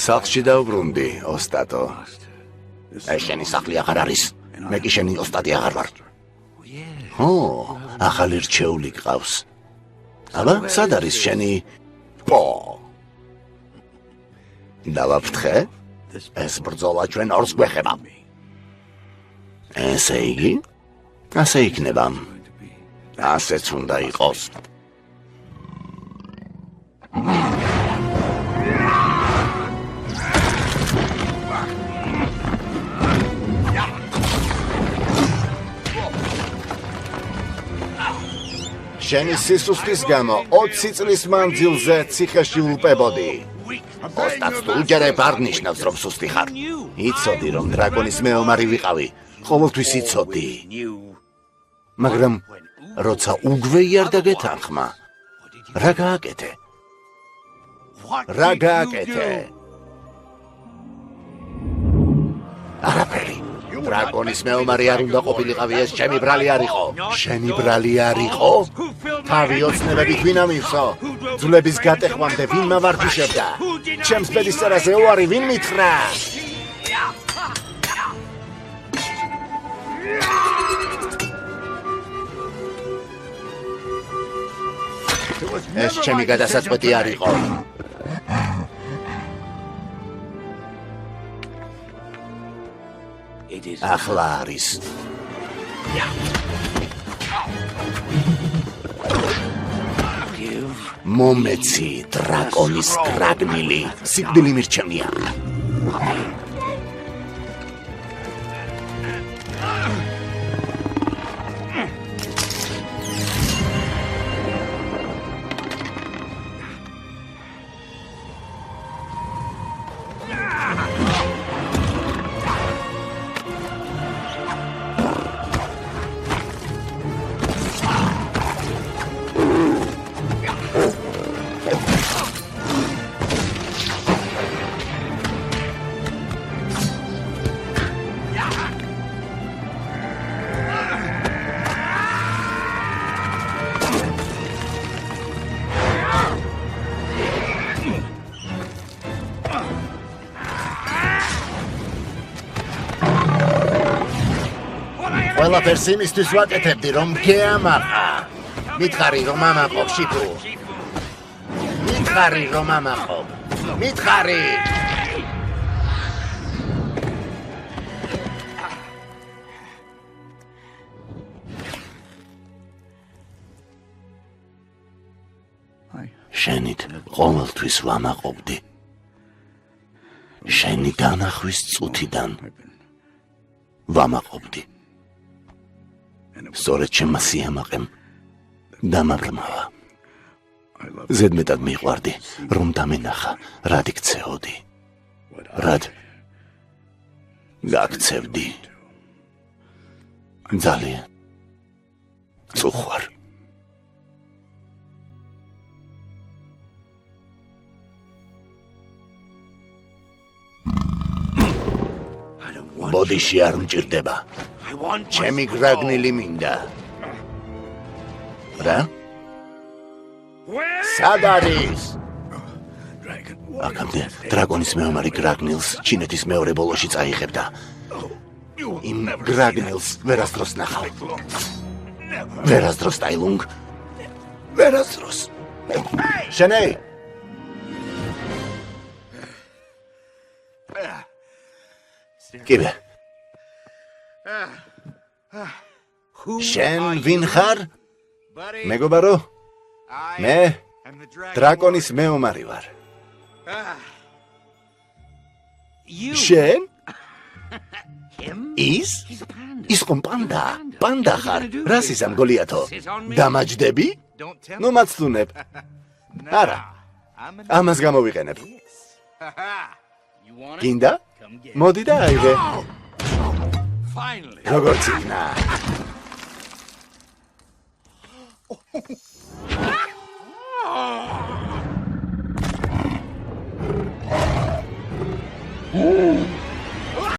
სახლში დავბრუნდი, ოსტატო. ეს შენი სახლი აღარ არის. მე კი შენი ოსტატი აღარ ვარ. ო, ახალი რჩეული გყავს. აბა, სად არის შენი პო? დავაფრთხე? ეს ბრძოლა ჩვენ ორს გვეხება. ესე იგი? ასე იქნება. ასეც უნდა იყოს. შენი სისუსტის გამო 20 წლის მანძილზე ციხეში ულპებოდი. ოსტატს თუ უჯერებ არ ნიშნავს, რომ სუსტი ხარ. იცოდი, რომ დრაკონის მეომარი ვიყავი. ყოველთვის იცოდი. მაგრამ როცა უგვეიარდა გეთანხმა, რა გააკეთე? რა გააკეთე? არაფერი. დრაკონის მეომარი არ უნდა ყოფილიყავი, ეს ჩემი ბრალი არ იყო. შენი ბრალი არ იყო? თავი ოცნებებით ვინ ამივსო? ძვლების გატეხვამდე ვინ მავარჯიშებდა? ჩემს ბედისწერაზე უარი ვინ მითხრა? ეს ჩემი გადასაწყვეტი არ იყო. ახლა არის. მომეცი დრაკონის გრაგნილი, სიკვდილი მირჩევნია. ყველაფერს იმისთვის ვაკეთებდი, რომ გეამაყა. მითხარი, რომ ამაყობ, შიფუ. მითხარი, რომ ამაყობ. მითხარი. შენით ყოველთვის ვამაყობდი. შენი განახვის წუთიდან ვამაყობდი. სწორედ ჩემმა სიამაყემ დამაბრმავა. ზედმეტად მიყვარდი, რომ დამენახა, რად იქცეოდი. რად გაქცევდი. ძალიან წუხვარ. ბოდიში არ მჭირდება. ჩემი გრაგნილი მინდა. რა? სად არის? აქამდე დრაკონის მეომარი გრაგნილს ჩინეთის მეორე ბოლოში წაიღებდა. იმ გრაგნილს ვერასდროს ნახავ. ვერასდროს ტაილუნგ. ვერასდროს. შენეი! კიბე. შენ ვინ ხარ? მეგობარო? მე დრაკონის მეომარი ვარ. შენ? ის ხომ პანდა? პანდა ხარ? რას ის ამ გოლიათო? დამაჯდები? ნუ მაცლუნებ. არა. ამას გამოვიყენებ. გინდა? მოდი და აიღე. როგორც იქნა.